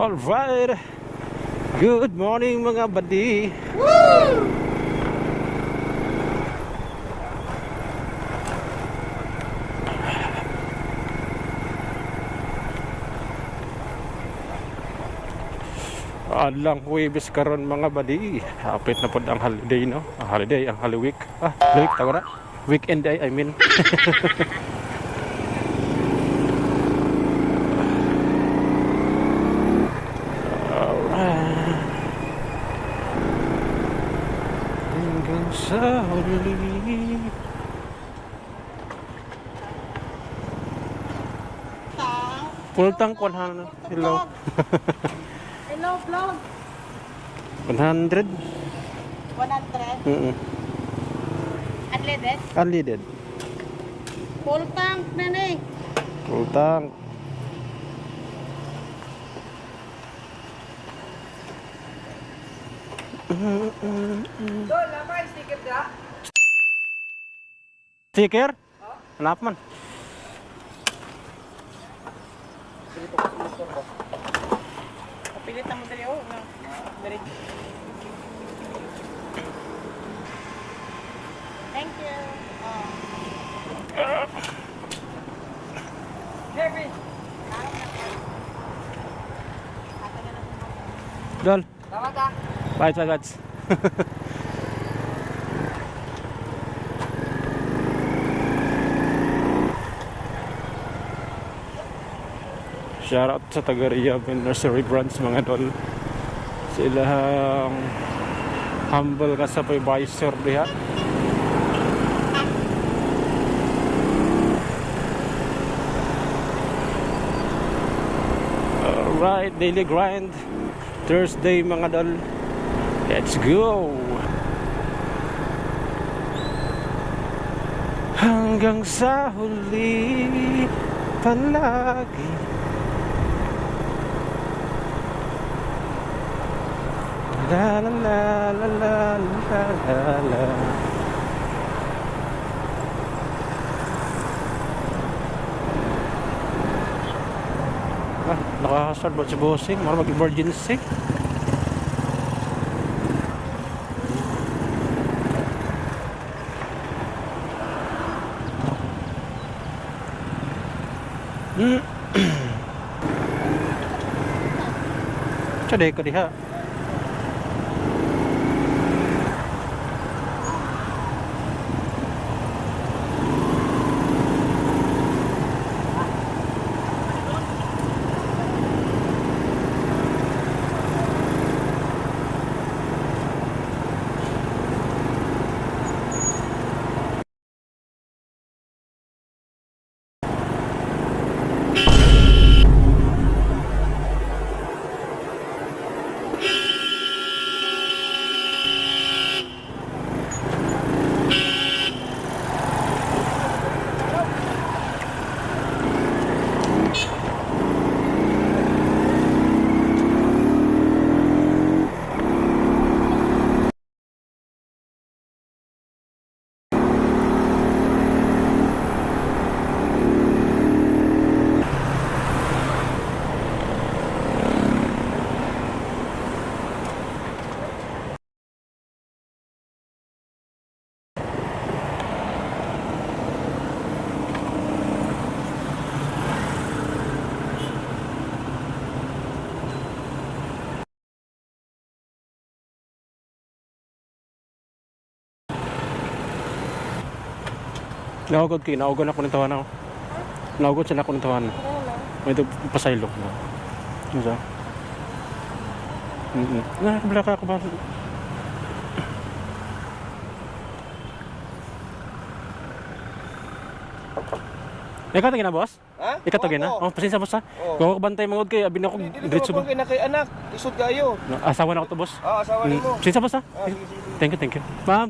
Alright, good morning mga buddy. Adlang Huwebes karon mga buddy. Hapit na pod ang holiday, no? Ang holiday, ang Holy Week. Holy Week tawag na. Weekend day, I mean. Alright. Hanggang sa huli. Full tank 100. Hello. Hello, vlog. 100? 100. Unleaded. Unleaded. Full tank, neneng. Full tank. Wala pa sticker ka? Sticker? Hanap man. Kapilit na mo dali, oh. Dali. Thank you. Heavy. Dol. Tama ka? Bye tagads. Shoutout sa taga-Riyab Nursery Branch mga dol. Silang humble ka sa supervisor diha. Alright, daily grind Thursday mga dol. Let's go. Hanggang sa huli palagi. La la la la la la la la. Nakakasard ba si bossing? Mara mag-emergency. Cadê ko diha? Naugod kayo, naugod ako ng tawanan ako. Naugod sila ako ng tawanan. May ito pasaylok na. Ano sa? Nakakabala ka ako ba? Ikaw tagin na, boss? Ha? Ikaw tagin na? Oh, pasensya, boss ha? Kung ako bantay mangod kayo, abin ako diretso ba? Dili ko kay anak, isod kayo. Asawa na ako to, boss. Asawa nimo. Pasensya, boss ha? Sige. Thank you, thank you. Ma'am,